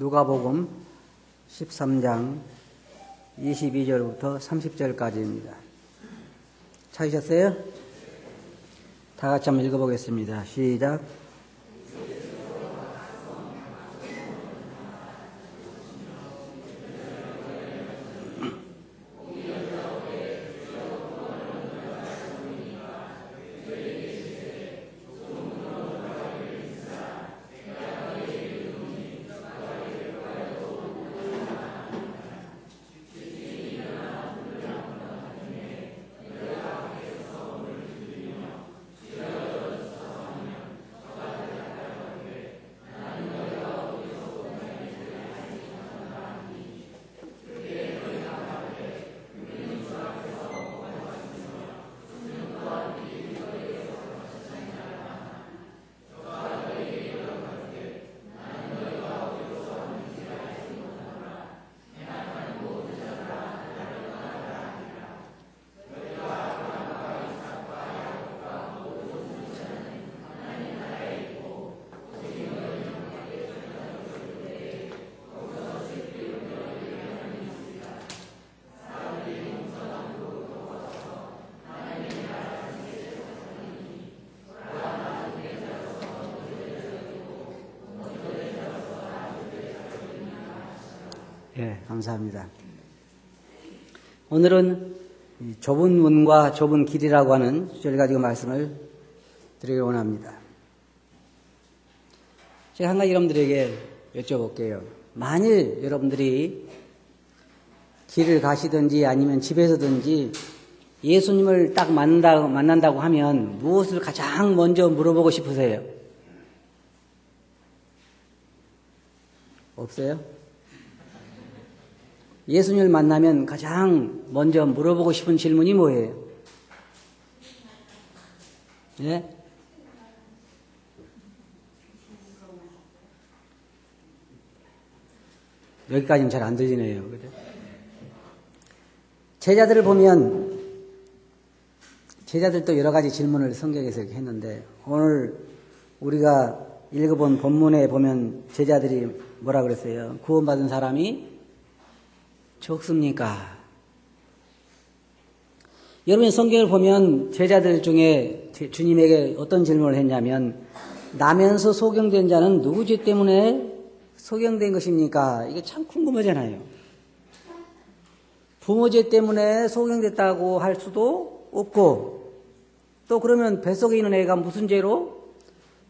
누가복음 13장 22절부터 30절까지입니다. 찾으셨어요? 다 같이 한번 읽어보겠습니다. 시작. 예, 감사합니다. 오늘은 좁은 문과 좁은 길이라고 하는 주제를 가지고 말씀을 드리기 원합니다. 제가 한 가지 여러분들에게 여쭤볼게요. 만일 여러분들이 길을 가시든지 아니면 집에서든지 예수님을 딱 만난다고 하면 무엇을 가장 먼저 물어보고 싶으세요? 없어요? 예수님을 만나면 가장 먼저 물어보고 싶은 질문이 뭐예요? 예? 여기까지는 잘 안 들리네요. 그죠? 제자들을 보면, 제자들도 여러 가지 질문을 성경에서 했는데, 오늘 우리가 읽어본 본문에 보면 제자들이 뭐라 그랬어요? 구원받은 사람이 적습니까? 여러분 성경을 보면 제자들 중에 주님에게 어떤 질문을 했냐면 나면서 소경된 자는 누구 죄 때문에 소경된 것입니까? 이게 참 궁금하잖아요. 부모 죄 때문에 소경됐다고 할 수도 없고 또 그러면 뱃속에 있는 애가 무슨 죄로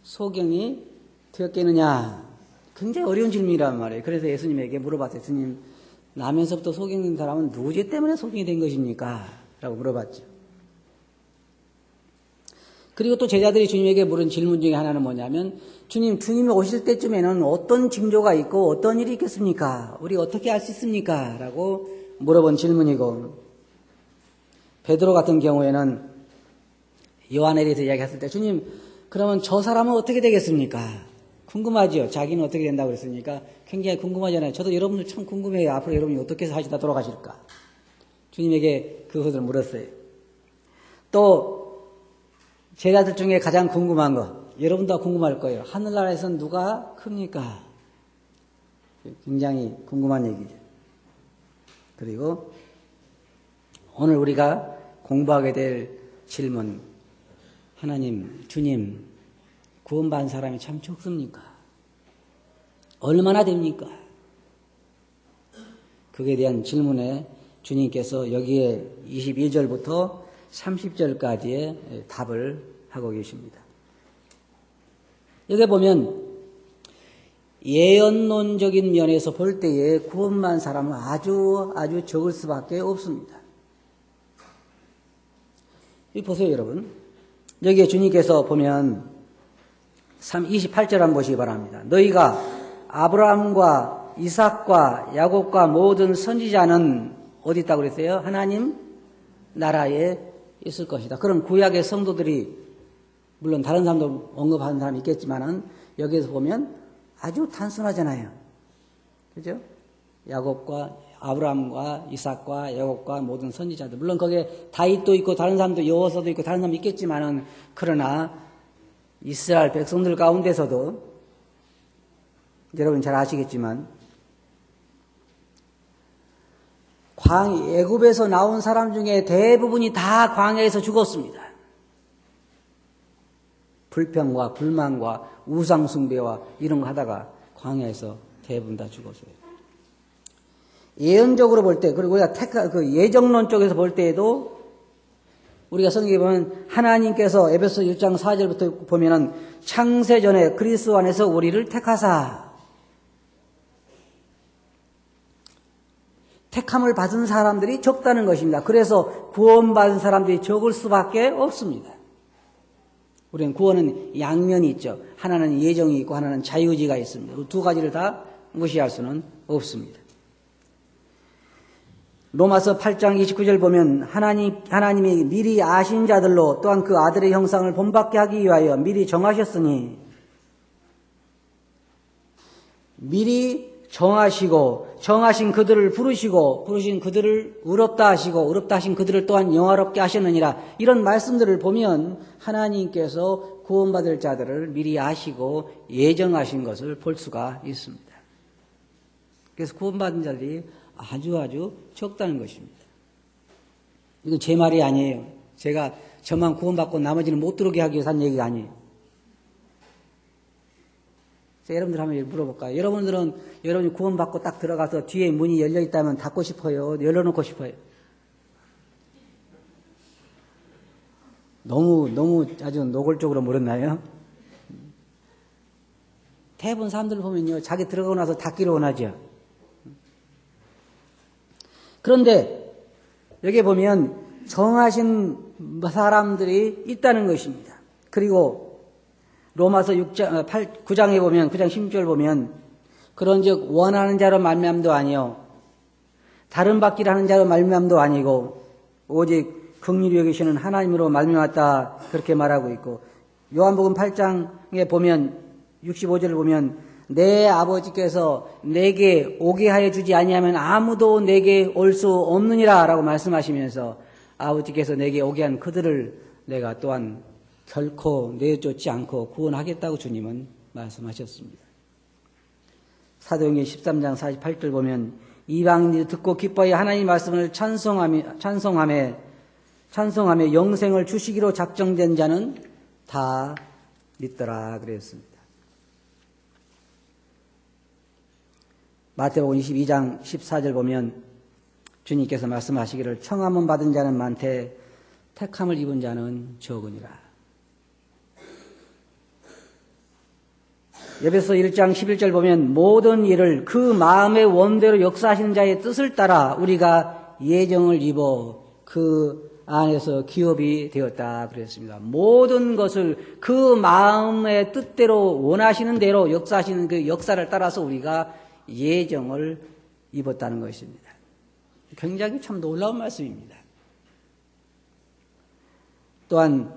소경이 되었겠느냐? 굉장히 어려운 질문이란 말이에요. 그래서 예수님에게 물어봤어요. 주님, 나면서부터 소경된 사람은 누구 죄 때문에 소경이 된 것입니까? 라고 물어봤죠. 그리고 또 제자들이 주님에게 물은 질문 중에 하나는 뭐냐면 주님이 오실 때쯤에는 어떤 징조가 있고 어떤 일이 있겠습니까? 우리 어떻게 알 수 있습니까? 라고 물어본 질문이고 베드로 같은 경우에는 요한에 대해서 이야기했을 때 주님 그러면 저 사람은 어떻게 되겠습니까? 궁금하죠. 자기는 어떻게 된다고 그랬으니까 굉장히 궁금하잖아요. 저도 여러분들 참 궁금해요. 앞으로 여러분이 어떻게 사시다 돌아가실까? 주님에게 그것을 물었어요. 또 제자들 중에 가장 궁금한 거, 여러분도 궁금할 거예요. 하늘나라에서는 누가 큽니까? 굉장히 궁금한 얘기죠. 그리고 오늘 우리가 공부하게 될 질문, 하나님, 주님, 구원받은 사람이 참 적습니까? 얼마나 됩니까? 그에 대한 질문에 주님께서 여기에 22절부터 30절까지의 답을 하고 계십니다. 여기 보면 예언론적인 면에서 볼 때에 구원받은 사람은 아주 적을 수밖에 없습니다. 여기 보세요, 여러분. 여기에 주님께서 보면 28절 한번 보시기 바랍니다. 너희가 아브라함과 이삭과 야곱과 모든 선지자는 어디 있다고 그랬어요? 하나님 나라에 있을 것이다. 그럼 구약의 성도들이 물론 다른 사람도 언급하는 사람이 있겠지만은 여기에서 보면 아주 단순하잖아요. 그죠? 야곱과 아브라함과 이삭과 야곱과 모든 선지자들 물론 거기에 다윗도 있고 다른 사람도 여호사도 있고 다른 사람도 있겠지만은 그러나 이스라엘 백성들 가운데서도 여러분 잘 아시겠지만 애굽에서 나온 사람 중에 대부분이 다 광야에서 죽었습니다. 불평과 불만과 우상숭배와 이런 거 하다가 광야에서 대부분 다 죽었어요. 예언적으로 볼 때, 그리고 우리가 예정론 쪽에서 볼 때에도 우리가 성경에 보면 하나님께서 에베소 1장 4절부터 보면은 창세전에 그리스도 안에서 우리를 택하사, 택함을 받은 사람들이 적다는 것입니다. 그래서 구원받은 사람들이 적을 수밖에 없습니다. 우리는 구원은 양면이 있죠. 하나는 예정이 있고 하나는 자유지가 있습니다. 두 가지를 다 무시할 수는 없습니다. 로마서 8장 29절 보면 하나님이 미리 아신 자들로 또한 그 아들의 형상을 본받게 하기 위하여 미리 정하셨으니, 미리 정하시고 정하신 그들을 부르시고 부르신 그들을 의롭다 하시고 의롭다 하신 그들을 또한 영화롭게 하셨느니라. 이런 말씀들을 보면 하나님께서 구원받을 자들을 미리 아시고 예정하신 것을 볼 수가 있습니다. 그래서 구원받은 자들이 아주 적다는 것입니다. 이건 제 말이 아니에요. 제가 저만 구원받고 나머지는 못 들어오게 하기 위해서 한 얘기가 아니에요. 여러분들 한번 물어볼까요? 여러분이 구원받고 딱 들어가서 뒤에 문이 열려 있다면 닫고 싶어요? 열어놓고 싶어요? 너무 아주 노골적으로 물었나요? 대부분 사람들 보면요, 자기 들어가고 나서 닫기를 원하죠. 그런데 여기 보면 정하신 사람들이 있다는 것입니다. 그리고 로마서 9장에 보면 9장 16절 보면 그런즉 원하는 자로 말미암도 아니요 다른 받기를 하는 자로 말미암도 아니고 오직 긍휼히 여기시는 하나님으로 말미암았다, 그렇게 말하고 있고, 요한복음 8장에 보면 65절을 보면 내 아버지께서 내게 오게 하여 주지 아니하면 아무도 내게 올 수 없느니라 라고 말씀하시면서 아버지께서 내게 오게 한 그들을 내가 또한 결코 내쫓지 않고 구원하겠다고 주님은 말씀하셨습니다. 사도행전 13장 48절 보면 이방인들이 듣고 기뻐하여 하나님 말씀을 찬송하며 영생을 주시기로 작정된 자는 다 믿더라 그랬습니다. 마태복음 22장 14절 보면 주님께서 말씀하시기를 청함을 받은 자는 많되 택함을 입은 자는 적으니라. 에베소 1장 11절 보면 모든 일을 그 마음의 원대로 역사하시는 자의 뜻을 따라 우리가 예정을 입어 그 안에서 기업이 되었다 그랬습니다. 모든 것을 그 마음의 뜻대로 원하시는 대로 역사하시는 그 역사를 따라서 우리가 예정을 입었다는 것입니다. 굉장히 참 놀라운 말씀입니다. 또한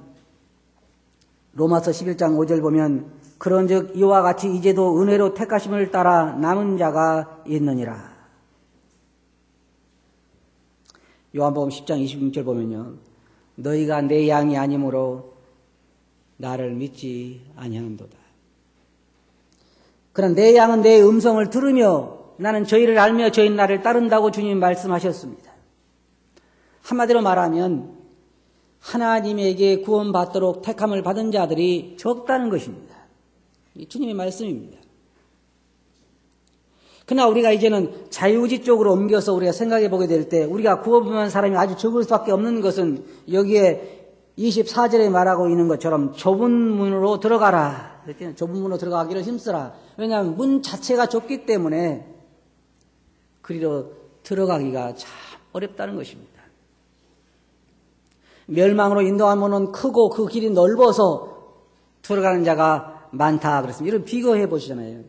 로마서 11장 5절 보면 그런즉 이와 같이 이제도 은혜로 택하심을 따라 남은 자가 있느니라. 요한복음 10장 26절 보면요, 너희가 내 양이 아니므로 나를 믿지 아니하는도다. 그러나 내 양은 내 음성을 들으며 나는 저희를 알며 저희는 나를 따른다고 주님 말씀하셨습니다. 한마디로 말하면 하나님에게 구원받도록 택함을 받은 자들이 적다는 것입니다. 이 주님의 말씀입니다. 그러나 우리가 이제는 자유지 쪽으로 옮겨서 우리가 생각해 보게 될 때 우리가 구원받은 사람이 아주 적을 수밖에 없는 것은 여기에 24절에 말하고 있는 것처럼 좁은 문으로 들어가라. 좁은 문으로 들어가기를 힘쓰라. 왜냐하면 문 자체가 좁기 때문에 그리로 들어가기가 참 어렵다는 것입니다. 멸망으로 인도한 문은 크고 그 길이 넓어서 들어가는 자가 많다 그랬습니다. 이런 비교해 보시잖아요.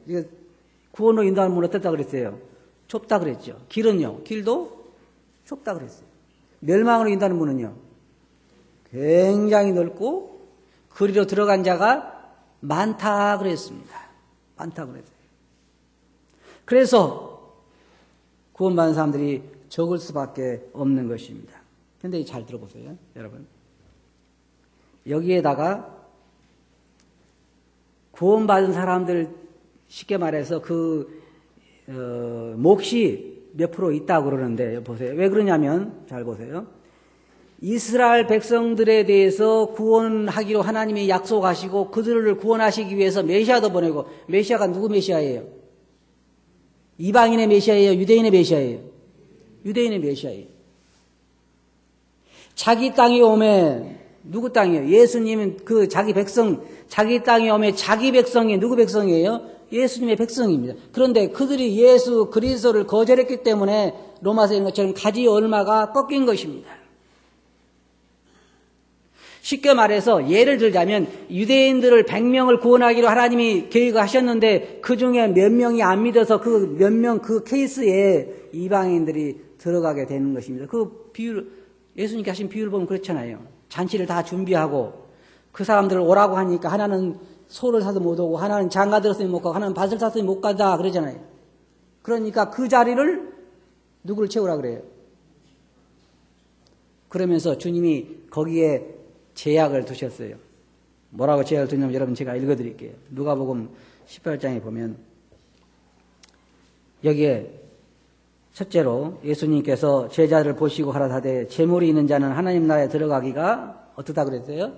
구원으로 인도하는 문은 어떻다 그랬어요? 좁다 그랬죠. 길은요? 길도 좁다 그랬어요. 멸망으로 인도하는 문은요? 굉장히 넓고 그리로 들어간 자가 많다 그랬습니다. 많다 그랬어요. 그래서 구원받은 사람들이 적을 수밖에 없는 것입니다. 그런데 잘 들어보세요, 여러분. 여기에다가 구원받은 사람들, 쉽게 말해서 그 몫이 몇 프로 있다고 그러는데 보세요. 왜 그러냐면 잘 보세요. 이스라엘 백성들에 대해서 구원하기로 하나님이 약속하시고 그들을 구원하시기 위해서 메시아도 보내고, 메시아가 누구 메시아예요? 이방인의 메시아예요? 유대인의 메시아예요? 유대인의 메시아예요. 자기 땅에 오면 누구 땅이에요? 예수님은 그 자기 백성, 자기 땅에 오면 자기 백성이 누구 백성이에요? 예수님의 백성입니다. 그런데 그들이 예수 그리스도를 거절했기 때문에 로마서에 있는 것처럼 가지 얼마가 꺾인 것입니다. 쉽게 말해서 예를 들자면 유대인들을 100명을 구원하기로 하나님이 계획하셨는데 그중에 몇 명이 안 믿어서 그 몇 명 그 케이스에 이방인들이 들어가게 되는 것입니다. 그 비율, 예수님께 하신 비유를 보면 그렇잖아요. 잔치를 다 준비하고 그 사람들을 오라고 하니까 하나는 소를 사서 못 오고 하나는 장가 들었으니 못 가고 하나는 밭을 샀으니 못 가다 그러잖아요. 그러니까 그 자리를 누구를 채우라 그래요. 그러면서 주님이 거기에 제약을 두셨어요. 뭐라고 제약을 두냐면 여러분 제가 읽어드릴게요. 누가복음 18장에 보면 여기에 첫째로 예수님께서 제자를 보시고 가라사대 재물이 있는 자는 하나님 나라에 들어가기가 어떻다 그랬어요?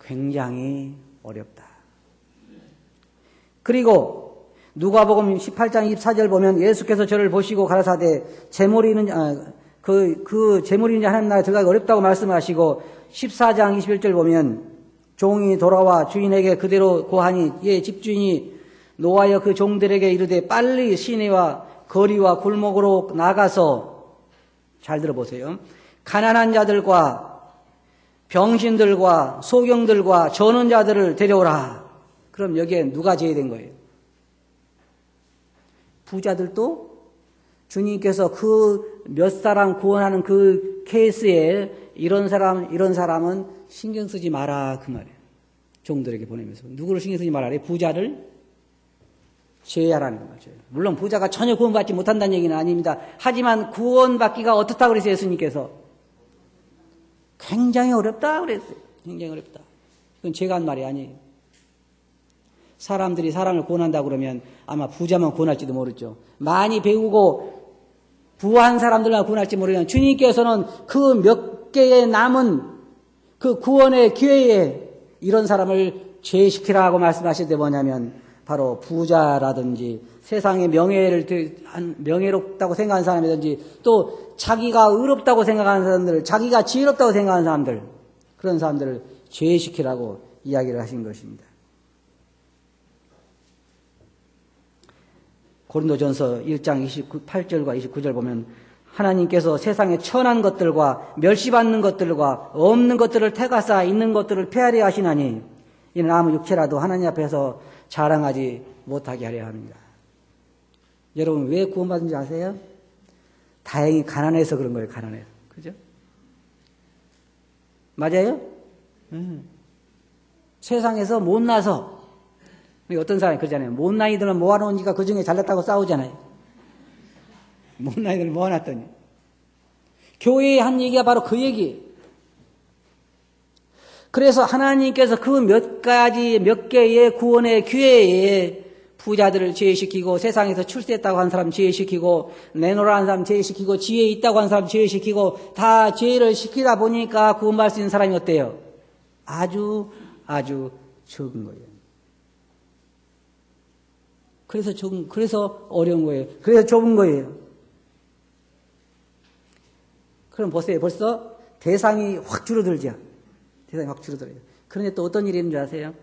굉장히 어렵다. 그리고 누가복음 18장 24절 보면 예수께서 저를 보시고 가라사대 재물이 있는 그 재물이 있는 자 하나님 나라에 들어가기 어렵다고 말씀하시고 14장 21절 보면 종이 돌아와 주인에게 그대로 고하니 예 집주인이 노하여 그 종들에게 이르되 빨리 시내와 거리와 골목으로 나가서 잘 들어보세요. 가난한 자들과 병신들과 소경들과 저는 자들을 데려오라. 그럼 여기에 누가 제외된 거예요? 부자들도 주님께서 그 몇 사람 구원하는 그 케이스에 이런 사람은 신경 쓰지 마라 그 말이에요. 종들에게 보내면서 누구를 신경 쓰지 말라? 부자를 제외하라는 거죠. 물론 부자가 전혀 구원받지 못한다는 얘기는 아닙니다. 하지만 구원받기가 어떻다고 그랬어요? 예수님께서 굉장히 어렵다 그랬어요. 굉장히 어렵다. 그건 제가 한 말이 아니에요. 사람들이 사람을 구원한다고 그러면 아마 부자만 구원할지도 모르죠. 많이 배우고 부한 사람들만 구원할지 모르겠지만 주님께서는 그 몇 개의 남은 그 구원의 기회에 이런 사람을 제외시키라고 말씀하실 때 뭐냐면 바로 부자라든지 세상에 명예롭다고 생각하는 사람이든지 또 자기가 의롭다고 생각하는 사람들, 자기가 지혜롭다고 생각하는 사람들, 그런 사람들을 제외시키라고 이야기를 하신 것입니다. 고린도전서 1장 28절과 29절 보면 하나님께서 세상에 천한 것들과 멸시받는 것들과 없는 것들을 택하사 있는 것들을 폐하려 하시나니 이는 아무 육체라도 하나님 앞에서 자랑하지 못하게 하려 합니다. 여러분 왜 구원받은지 아세요? 다행히 가난해서 그런 거예요. 가난해서. 그죠? 맞아요? 세상에서 못나서 어떤 사람이 그러잖아요. 못난이들은 모아놓으니까 그 중에 잘났다고 싸우잖아요. 못난이들을 모아놨더니. 교회에 한 얘기가 바로 그 얘기예요. 그래서 하나님께서 그 몇 개의 구원의 기회에 부자들을 제외시키고 세상에서 출세했다고 한 사람 제외시키고 내노라 한 사람 제외시키고 지혜 있다고 한 사람 제외시키고 다 제외를 시키다 보니까 구원받을 수 있는 사람이 어때요? 아주 적은 거예요. 그래서 어려운 거예요. 그래서 좁은 거예요. 그럼 보세요. 벌써 대상이 확 줄어들죠. 대상이 확 줄어들어요. 그런데 또 어떤 일이 있는 줄 아세요?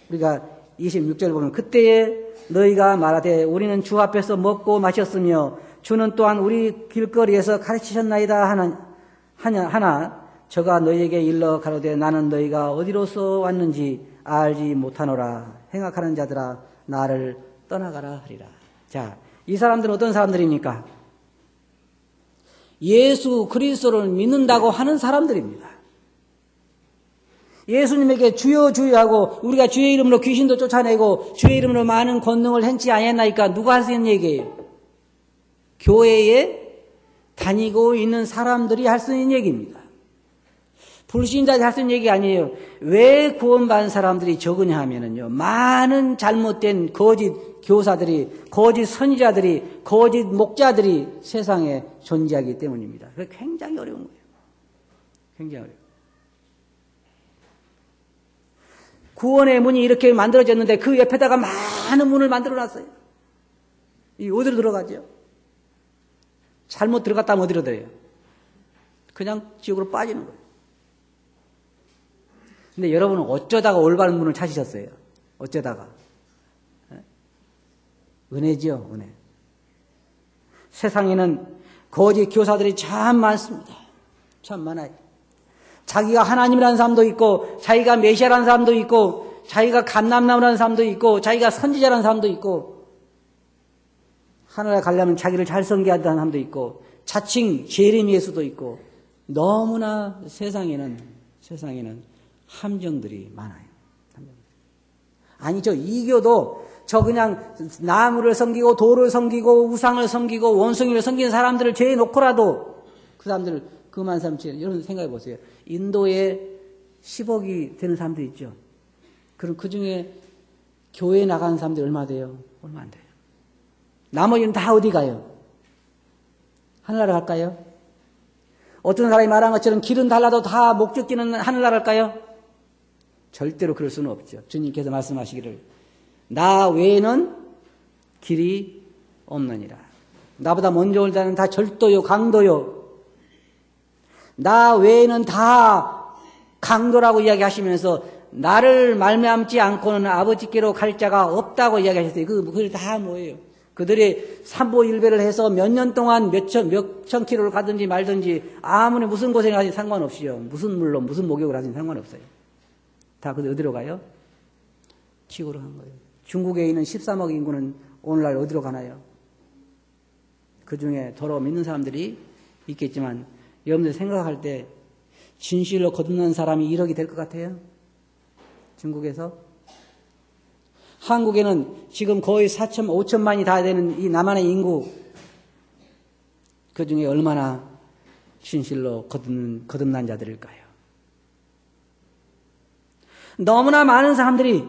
우리가 26절 보면 그때에 너희가 말하되 우리는 주 앞에서 먹고 마셨으며 주는 또한 우리 길거리에서 가르치셨나이다 하나 저가 너희에게 일러 가로되 나는 너희가 어디로서 왔는지 알지 못하노라. 행악하는 자들아 나를 떠나가라 하리라. 자, 이 사람들은 어떤 사람들입니까? 예수 그리스도를 믿는다고 하는 사람들입니다. 예수님에게 주여 주여 하고 우리가 주의 이름으로 귀신도 쫓아내고 주의 이름으로 많은 권능을 행치 아니했나이까 누가 할 수 있는 얘기예요? 교회에 다니고 있는 사람들이 할 수 있는 얘기입니다. 불신자들이 할 수 있는 얘기 아니에요. 왜 구원받은 사람들이 적으냐 하면은요, 많은 잘못된 거짓 교사들이, 거짓 선지자들이, 거짓 목자들이 세상에 존재하기 때문입니다. 그게 굉장히 어려운 거예요. 굉장히 어려워요. 구원의 문이 이렇게 만들어졌는데 그 옆에다가 많은 문을 만들어 놨어요. 이 어디로 들어가죠? 잘못 들어갔다 하면 어디로 들어요? 그냥 지옥으로 빠지는 거예요. 근데 여러분은 어쩌다가 올바른 문을 찾으셨어요? 어쩌다가? 은혜지요, 은혜. 세상에는 거짓 교사들이 참 많습니다. 참 많아요. 자기가 하나님이라는 사람도 있고, 자기가 메시아라는 사람도 있고, 자기가 감람나무라는 사람도 있고, 자기가 선지자라는 사람도 있고, 하늘에 가려면 자기를 잘 섬겨한다는 사람도 있고, 자칭 제레미의 수도 있고, 너무나 세상에는 함정들이 많아요. 아니죠. 이교도 저 그냥 나무를 섬기고 돌을 섬기고 우상을 섬기고 원숭이를 섬기는 사람들을 죄에 놓고라도 그 사람들 그만 삼지. 여러분 생각해 보세요. 인도에 10억이 되는 사람들 있죠. 그럼 그 중에 교회에 나가는 사람들이 얼마 돼요? 얼마 안 돼요. 나머지는 다 어디 가요? 하늘나라 갈까요? 어떤 사람이 말한 것처럼 길은 달라도 다 목적지는 하늘나라 갈까요? 절대로 그럴 수는 없죠. 주님께서 말씀하시기를 나 외에는 길이 없느니라. 나보다 먼저 올 자는 다 절도요 강도요. 나 외에는 다 강도라고 이야기하시면서 나를 말미암지 않고는 아버지께로 갈 자가 없다고 이야기하셨어요. 그게 다 뭐예요? 그들이 삼보일배를 해서 몇 년 동안 몇천 킬로를 가든지 말든지 아무리 무슨 고생을 하든지 상관없이요. 무슨 물로 무슨 목욕을 하든지 상관없어요. 다 그들 어디로 가요? 지구로 간 거예요. 중국에 있는 13억 인구는 오늘날 어디로 가나요? 그 중에 더러 믿는 사람들이 있겠지만 여러분들 생각할 때 진실로 거듭난 사람이 1억이 될 것 같아요? 중국에서? 한국에는 지금 거의 5천만이 다 되는 이 남한의 인구 그 중에 얼마나 진실로 거듭난 자들일까요? 너무나 많은 사람들이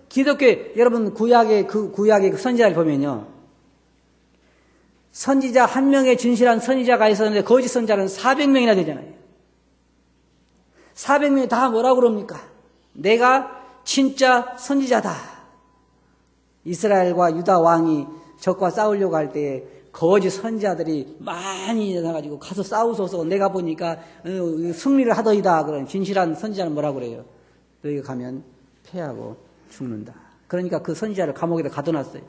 기독교 여러분 구약의 그 선지자를 보면요. 선지자 한 명의 진실한 선지자가 있었는데 거짓 선지자는 400명이나 되잖아요. 400명이 다 뭐라고 그럽니까? 내가 진짜 선지자다. 이스라엘과 유다 왕이 적과 싸우려고 할 때에 거짓 선지자들이 많이 일어나가지고 가서 싸우소서 내가 보니까 승리를 하더이다. 그런 진실한 선지자는 뭐라고 그래요? 너희가 가면 패하고 죽는다. 그러니까 그 선지자를 감옥에다 가둬놨어요.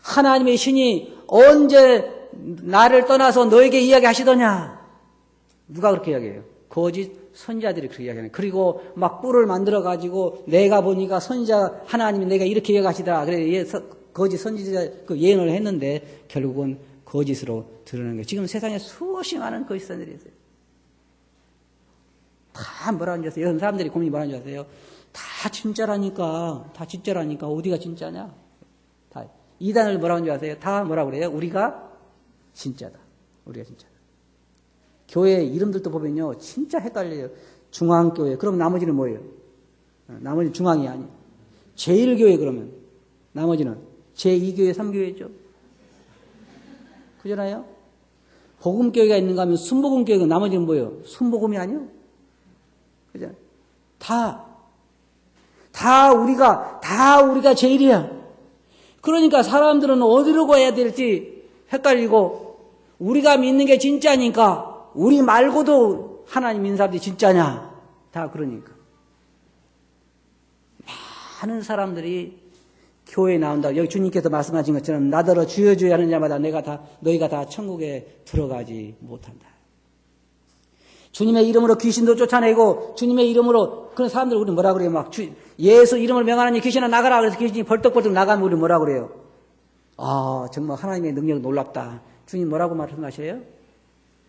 하나님의 신이 언제 나를 떠나서 너에게 이야기하시더냐? 누가 그렇게 이야기해요? 거짓 선지자들이 그렇게 이야기하는. 그리고 막 뿔을 만들어가지고 내가 보니까 선지자 하나님이 내가 이렇게 이야기하시더라. 그래 거짓 선지자 그 예언을 했는데 결국은 거짓으로 드러나는 거예요. 지금 세상에 수없이 많은 거짓 선지자들이 있어요. 다 뭐라는 줄 아세요? 여러분 사람들이 고민이 뭐라는 줄 아세요? 다 진짜라니까 어디가 진짜냐? 다 이단을 뭐라는 줄 아세요? 다 뭐라고 그래요? 우리가 진짜다. 우리가 진짜다. 교회 이름들도 보면요 진짜 헷갈려요. 중앙교회 그럼 나머지는 뭐예요? 나머지는 중앙이 아니에요. 제1교회 그러면 나머지는 제2교회 3교회죠. 그잖아요? 복음교회가 있는가 하면 순복음교회가 나머지는 뭐예요? 순복음이 아니에요. 그잖아요? 다 우리가 제일이야. 그러니까 사람들은 어디로 가야 될지 헷갈리고 우리가 믿는 게 진짜니까 우리 말고도 하나님 믿는 사람들이 진짜냐? 다 그러니까. 많은 사람들이 교회에 나온다. 여기 주님께서 말씀하신 것처럼 나더러 주여 주여 하는 자마다 너희가 다 천국에 들어가지 못한다. 주님의 이름으로 귀신도 쫓아내고 주님의 이름으로 그런 사람들 우리 뭐라 그래요? 막 예수 이름을 명하는 귀신아 나가라. 그래서 귀신이 벌떡벌떡 나가면 우리 뭐라 그래요? 아 정말 하나님의 능력 놀랍다. 주님 뭐라고 말씀하셔요?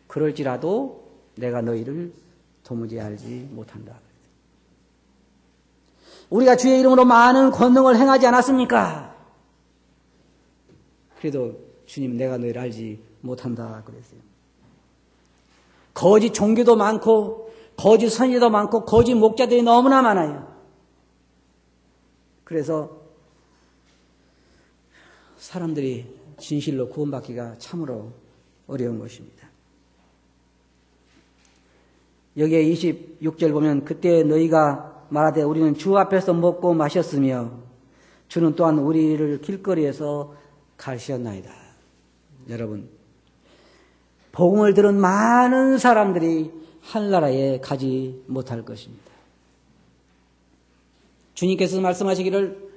그럴지라도 내가 너희를 도무지 알지 못한다. 우리가 주의 이름으로 많은 권능을 행하지 않았습니까? 그래도 주님 내가 너희를 알지 못한다 그랬어요. 거짓 종교도 많고 거짓 선지도 많고 거짓 목자들이 너무나 많아요. 그래서 사람들이 진실로 구원받기가 참으로 어려운 것입니다. 여기에 26절 보면 그때 너희가 말하되 우리는 주 앞에서 먹고 마셨으며 주는 또한 우리를 길거리에서 가르치셨나이다. 여러분, 복음을 들은 많은 사람들이 하늘나라에 가지 못할 것입니다. 주님께서 말씀하시기를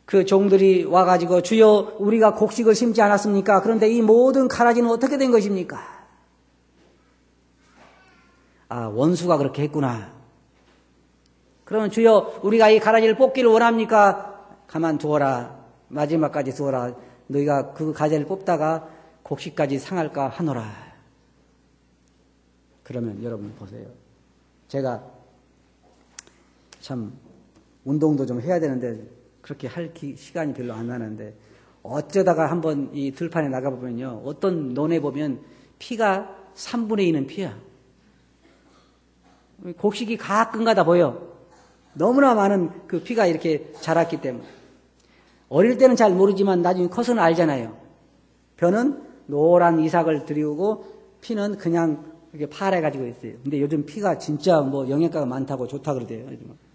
그 종들이 와가지고 주여 우리가 곡식을 심지 않았습니까? 그런데 이 모든 가라지는 어떻게 된 것입니까? 아, 원수가 그렇게 했구나. 그러면 주여 우리가 이 가라지를 뽑기를 원합니까? 가만두어라. 마지막까지 두어라. 너희가 그 가지를 뽑다가 곡식까지 상할까 하노라. 그러면 여러분 보세요. 제가 참 운동도 좀 해야 되는데 그렇게 할 시간이 별로 안 나는데 어쩌다가 한번 이 들판에 나가보면요. 어떤 논에 보면 피가 3분의 2는 피야. 곡식이 가끔가다 보여. 너무나 많은 그 피가 이렇게 자랐기 때문에. 어릴 때는 잘 모르지만 나중에 커서는 알잖아요. 벼는 노란 이삭을 들이우고 피는 그냥 이렇게 파래가지고 있어요. 근데 요즘 피가 진짜 뭐 영양가가 많다고 좋다 그러대요. 요즘은.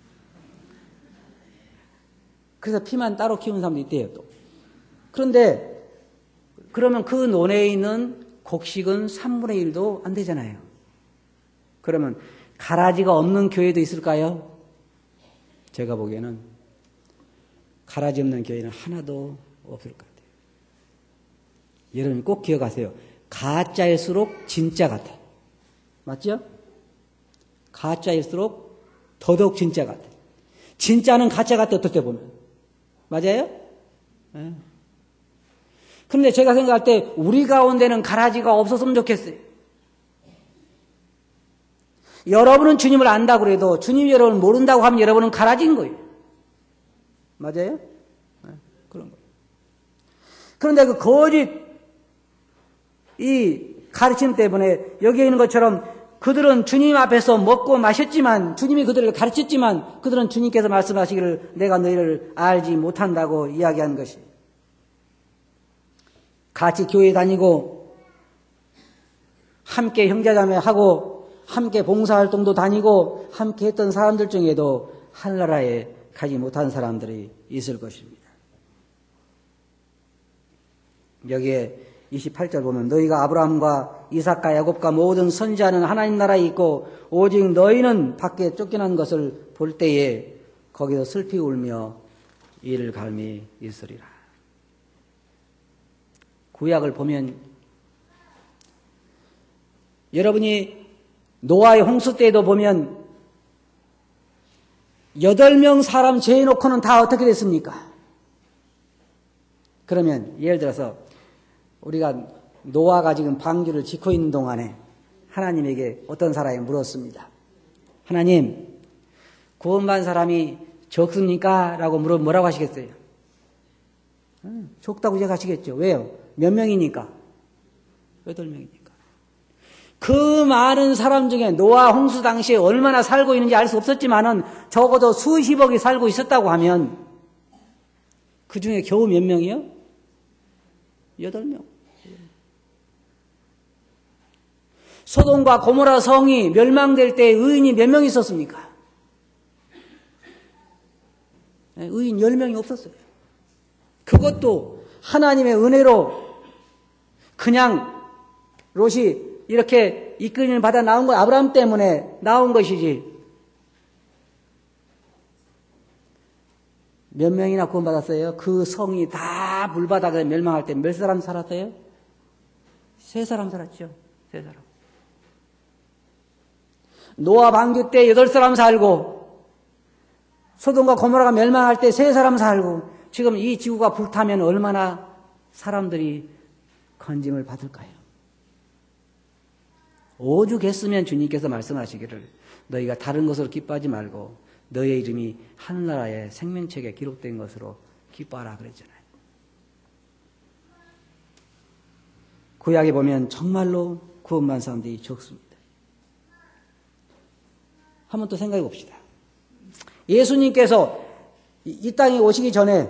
그래서 피만 따로 키우는 사람도 있대요, 또. 그런데, 그러면 그 논에 있는 곡식은 3분의 1도 안 되잖아요. 그러면 가라지가 없는 교회도 있을까요? 제가 보기에는 가라지 없는 교회는 하나도 없을 것 같아요. 여러분 꼭 기억하세요. 가짜일수록 진짜 같아. 맞죠? 가짜일수록 더더욱 진짜 같아. 진짜는 가짜 같아, 어떨 때 보면. 맞아요? 네. 그런데 제가 생각할 때 우리 가운데는 가라지가 없었으면 좋겠어요. 여러분은 주님을 안다고 그래도 주님이 여러분을 모른다고 하면 여러분은 가라지인 거예요. 맞아요? 네, 그런 거예요. 그런데 그 거짓 이 가르침 때문에 여기에 있는 것처럼 그들은 주님 앞에서 먹고 마셨지만 주님이 그들을 가르쳤지만 그들은 주님께서 말씀하시기를 내가 너희를 알지 못한다고 이야기한 것이 같이 교회 다니고 함께 형제자매하고 함께 봉사활동도 다니고 함께 했던 사람들 중에도 하늘나라에 가지 못한 사람들이 있을 것입니다. 여기에 28절 보면 너희가 아브라함과 이삭과 야곱과 모든 선지자는 하나님 나라에 있고 오직 너희는 밖에 쫓겨난 것을 볼 때에 거기서 슬피 울며 이를 갈미 있으리라. 구약을 보면 여러분이 노아의 홍수 때에도 보면 8명 사람 재해놓고는 다 어떻게 됐습니까? 그러면 예를 들어서 우리가 노아가 지금 방주를 짓고 있는 동안에 하나님에게 어떤 사람이 물었습니다. 하나님, 구원받은 사람이 적습니까? 라고 물으면 뭐라고 하시겠어요? 적다고 제가 하시겠죠. 왜요? 몇 명이니까? 8명이니까. 그 많은 사람 중에 노아 홍수 당시에 얼마나 살고 있는지 알 수 없었지만은 적어도 수십억이 살고 있었다고 하면 그 중에 겨우 몇 명이요? 8명. 소돔과 고모라 성이 멸망될 때 의인이 몇 명 있었습니까? 의인 10명이 없었어요. 그것도 하나님의 은혜로 그냥 롯이 이렇게 이끌림을 받아 나온 거 아브라함 때문에 나온 것이지. 몇 명이나 구원받았어요? 그 성이 다 물바다에 멸망할 때 몇 사람 살았어요? 3사람 살았죠. 3사람. 노아 방주 때 8사람 살고 소돔과 고모라가 멸망할 때 3사람 살고 지금 이 지구가 불타면 얼마나 사람들이 건짐을 받을까요? 오죽했으면 주님께서 말씀하시기를 너희가 다른 것으로 기뻐하지 말고 너희의 이름이 하늘나라의 생명책에 기록된 것으로 기뻐하라 그랬잖아요. 구약에 보면 정말로 구원받은 사람들이 적습니다. 한번 또 생각해 봅시다. 예수님께서 이 땅에 오시기 전에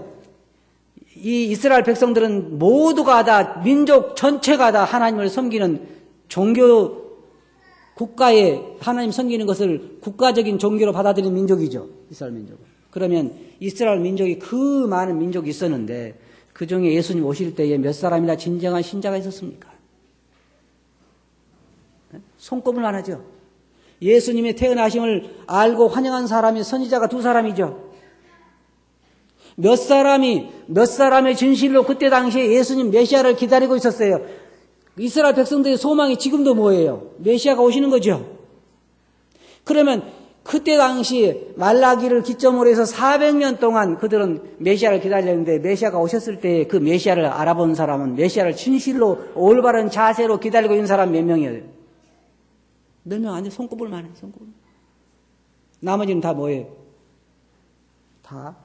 이 이스라엘 백성들은 모두가 다 민족 전체가 다 하나님을 섬기는 종교 국가에 하나님 섬기는 것을 국가적인 종교로 받아들이는 민족이죠. 이스라엘 민족은. 그러면 이스라엘 민족이 그 많은 민족이 있었는데 그 중에 예수님 오실 때에 몇 사람이나 진정한 신자가 있었습니까? 손꼽을 안 하죠. 예수님의 태어나심을 알고 환영한 사람이 선지자가 2사람이죠. 몇 사람의 진실로 그때 당시에 예수님 메시아를 기다리고 있었어요. 이스라엘 백성들의 소망이 지금도 뭐예요? 메시아가 오시는 거죠. 그러면 그때 당시 말라기를 기점으로 해서 400년 동안 그들은 메시아를 기다렸는데 메시아가 오셨을 때 그 메시아를 알아본 사람은 메시아를 진실로 올바른 자세로 기다리고 있는 사람 몇 명이에요? 몇 명 아니에요? 손꼽을만 해요. 손꼽을. 나머지는 다 뭐예요? 다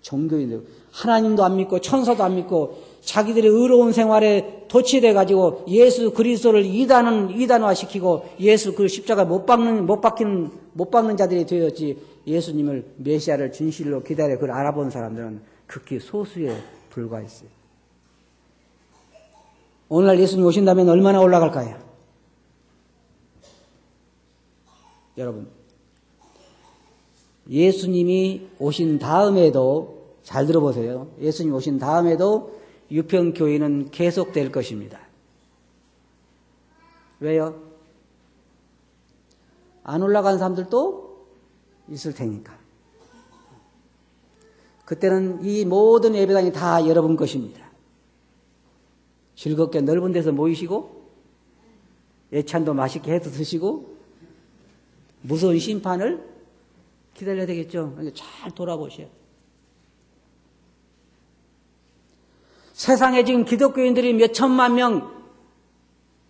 종교인들. 하나님도 안 믿고 천사도 안 믿고 자기들의 의로운 생활에 도취돼 가지고 예수 그리스도를 이단화시키고 예수 그 십자가 못 박는 자들이 되었지 예수님을 메시아를 진실로 기다려 그걸 알아본 사람들은 극히 소수에 불과했어요. 오늘날 예수님 오신다면 얼마나 올라갈까요? 여러분, 예수님이 오신 다음에도 잘 들어보세요. 예수님 오신 다음에도 유평교회는 계속될 것입니다. 왜요? 안 올라간 사람들도 있을 테니까. 그때는 이 모든 예배당이 다 여러분 것입니다. 즐겁게 넓은 데서 모이시고 예찬도 맛있게 해서 드시고 무서운 심판을 기다려야 되겠죠. 그러니까 잘 돌아보셔요. 세상에 지금 기독교인들이 몇 천만 명,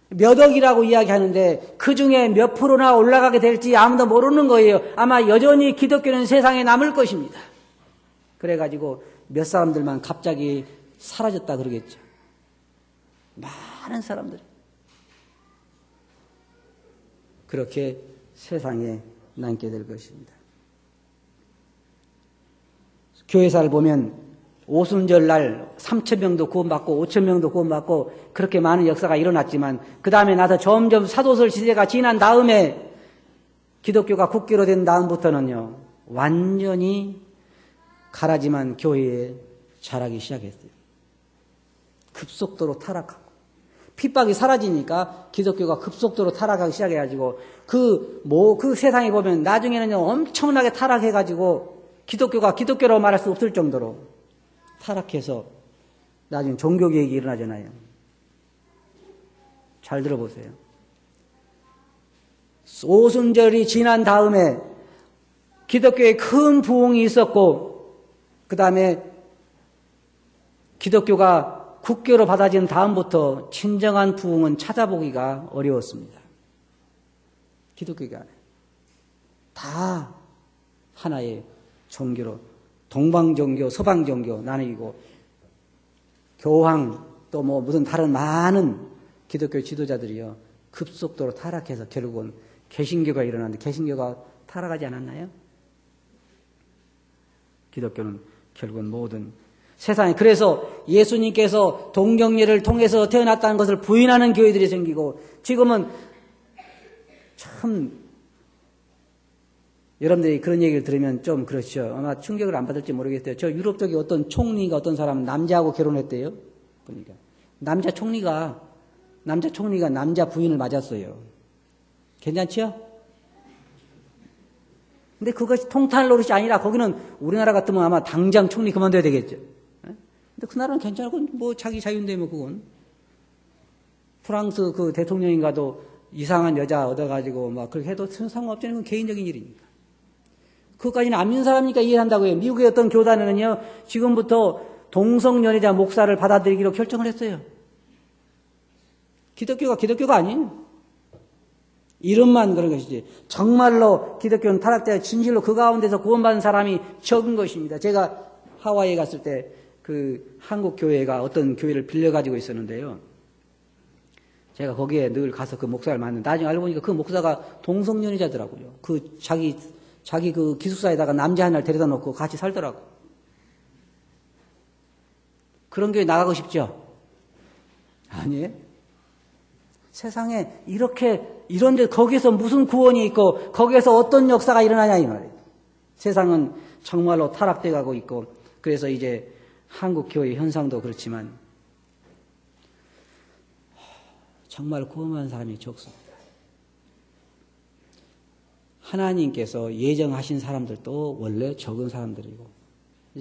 몇 억이라고 이야기하는데 그 중에 몇 프로나 올라가게 될지 아무도 모르는 거예요. 아마 여전히 기독교는 세상에 남을 것입니다. 그래가지고 몇 사람들만 갑자기 사라졌다 그러겠죠. 많은 사람들. 그렇게 세상에 남게 될 것입니다. 교회사를 보면 오순절 날 3,000명도 구원받고 5,000명도 구원받고 그렇게 많은 역사가 일어났지만 그 다음에 나서 점점 사도설 시대가 지난 다음에 기독교가 국교로 된 다음부터는요 완전히 가라지만 교회에 자라기 시작했어요. 급속도로 타락하고 핍박이 사라지니까 기독교가 급속도로 타락하기 시작해가지고 그 세상에 보면 나중에는 엄청나게 타락해가지고 기독교가 기독교라고 말할 수 없을 정도로 타락해서 나중에 종교개혁이 일어나잖아요. 잘 들어보세요. 오순절이 지난 다음에 기독교에 큰 부흥이 있었고 그 다음에 기독교가 국교로 받아진 다음부터 진정한 부흥은 찾아보기가 어려웠습니다. 기독교가 다 하나의 종교로 동방종교, 서방종교 나뉘고 교황 또 뭐 무슨 다른 많은 기독교 지도자들이요 급속도로 타락해서 결국은 개신교가 일어났는데 개신교가 타락하지 않았나요? 기독교는 결국은 모든 세상에 그래서 예수님께서 동정례를 통해서 태어났다는 것을 부인하는 교회들이 생기고 지금은 참 여러분들이 그런 얘기를 들으면 좀 그렇죠. 아마 충격을 안 받을지 모르겠어요. 저 유럽 쪽에 어떤 총리가 어떤 사람은 남자하고 결혼했대요. 그러니까 남자 총리가 남자 부인을 맞았어요. 괜찮죠? 근데 그것이 통탄 노릇이 아니라 거기는 우리나라 같으면 아마 당장 총리 그만둬야 되겠죠. 근데 그 나라는 괜찮고 뭐 자기 자유인데 뭐 그건. 프랑스 그 대통령인가도 이상한 여자 얻어가지고 막 그렇게 해도 상관없잖아요. 그건 개인적인 일이니까. 그것까지는 안 믿는 사람이니까 이해한다고 해요. 미국의 어떤 교단에는요, 지금부터 동성연애자 목사를 받아들이기로 결정을 했어요. 기독교가 아니에요. 이름만 그런 것이지. 정말로 기독교는 타락되어 진실로 그 가운데서 구원받은 사람이 적은 것입니다. 제가 하와이에 갔을 때 그 한국 교회가 어떤 교회를 빌려가지고 있었는데요. 제가 거기에 늘 가서 그 목사를 만났는데 나중에 알고 보니까 그 목사가 동성연애자더라고요. 그 자기 그 기숙사에다가 남자 하나를 데려다 놓고 같이 살더라고. 그런 교회 나가고 싶죠? 아니에요. 세상에 이런데 거기에서 무슨 구원이 있고 거기에서 어떤 역사가 일어나냐 이 말이에요. 세상은 정말로 타락돼 가고 있고 그래서 이제 한국 교회 현상도 그렇지만 정말 구원받은 사람이 적습니다. 하나님께서 예정하신 사람들도 원래 적은 사람들이고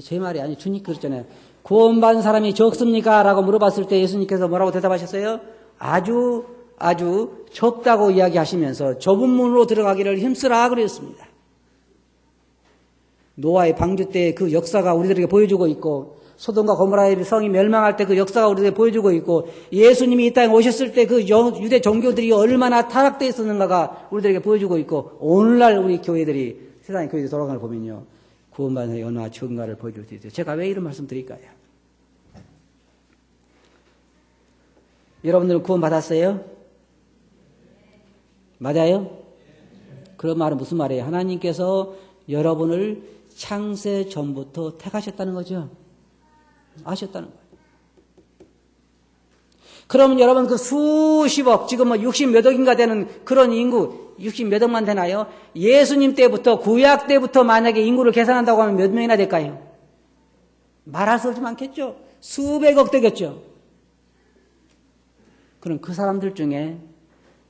제 말이 아니 주님 그랬잖아요. 구원받은 사람이 적습니까? 라고 물어봤을 때 예수님께서 뭐라고 대답하셨어요? 아주 적다고 이야기하시면서 좁은 문으로 들어가기를 힘쓰라 그랬습니다. 노아의 방주 때 그 역사가 우리들에게 보여주고 있고 소돔과 고모라의 성이 멸망할 때 그 역사가 우리들에게 보여주고 있고 예수님이 이 땅에 오셨을 때 그 유대 종교들이 얼마나 타락되어 있었는가가 우리들에게 보여주고 있고 오늘날 우리 교회들이 세상의 교회들이 돌아가는 걸 보면요. 구원받은 사람이 얼마나 적은가를 보여줄 수 있어요. 제가 왜 이런 말씀 드릴까요? 여러분들은 구원받았어요? 맞아요? 그런 말은 무슨 말이에요? 하나님께서 여러분을 창세 전부터 택하셨다는 거죠. 아셨다는 거예요. 그러면 여러분 그 수십억, 지금 뭐 60몇 억인가 되는 그런 인구, 60몇 억만 되나요? 예수님 때부터, 구약 때부터 만약에 인구를 계산한다고 하면 몇 명이나 될까요? 말할 수 없이 많겠죠. 수백억 되겠죠. 그럼 그 사람들 중에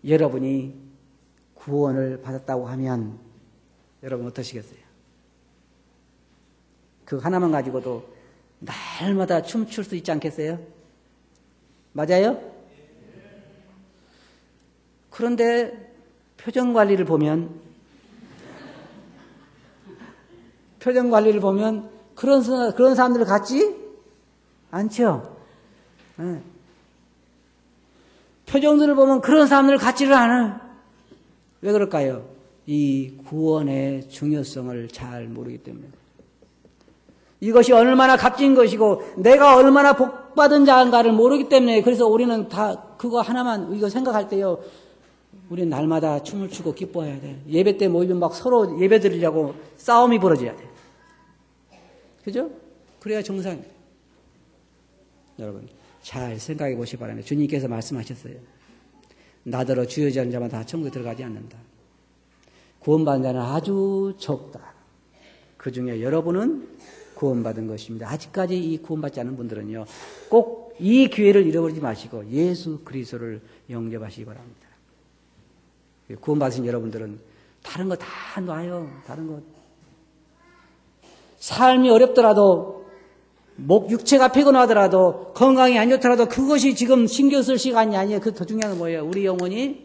여러분이 구원을 받았다고 하면 여러분 어떠시겠어요? 그 하나만 가지고도 날마다 춤출 수 있지 않겠어요? 맞아요? 그런데 표정 관리를 보면 그런 사람들 같지 않죠? 네. 표정들을 보면 그런 사람들 같지를 않아요. 왜 그럴까요? 이 구원의 중요성을 잘 모르기 때문에. 이것이 얼마나 값진 것이고 내가 얼마나 복받은 자인가를 모르기 때문에 그래서 우리는 다 그거 하나만 이거 생각할 때요. 우리는 날마다 춤을 추고 기뻐해야 돼. 예배 때 모이면 막 서로 예배 드리려고 싸움이 벌어져야 돼. 그죠? 그래야 정상이에요. 여러분 잘 생각해 보시기 바랍니다. 주님께서 말씀하셨어요. 나더러 주여지는 자만 다 천국에 들어가지 않는다. 구원받은 자는 아주 적다. 그 중에 여러분은 구원받은 것입니다. 아직까지 이 구원받지 않은 분들은요. 꼭 이 기회를 잃어버리지 마시고 예수 그리스도를 영접하시기 바랍니다. 구원받으신 여러분들은 다른 거 다 놔요. 다른 거. 삶이 어렵더라도 육체가 피곤하더라도 건강이 안 좋더라도 그것이 지금 신경 쓸 시간이 아니에요. 그 더 중요한 건 뭐예요? 우리 영혼이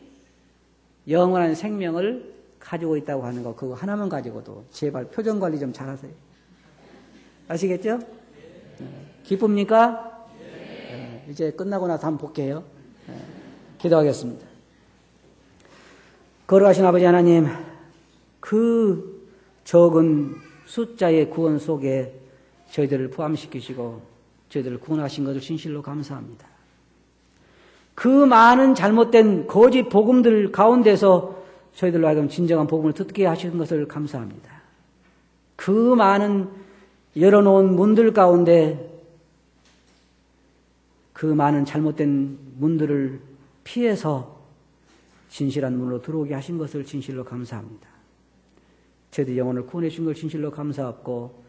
영원한 생명을 가지고 있다고 하는 거 그거 하나만 가지고도 제발 표정 관리 좀 잘하세요. 아시겠죠? 기쁩니까? 이제 끝나고 나서 한번 볼게요. 기도하겠습니다. 거룩하신 아버지 하나님, 그 적은 숫자의 구원 속에 저희들을 포함시키시고 저희들을 구원하신 것을 진실로 감사합니다. 그 많은 잘못된 거짓 복음들 가운데서 저희들로 하여금 진정한 복음을 듣게 하시는 것을 감사합니다. 그 많은 열어놓은 문들 가운데 그 많은 잘못된 문들을 피해서 진실한 문으로 들어오게 하신 것을 진실로 감사합니다. 저희들 영혼을 구원해 주신 걸 진실로 감사하고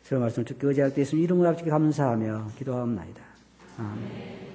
들은 말씀을 듣기 의지할 때 예수님 이름으로 아버지께 감사하며 기도하옵나이다. 아멘.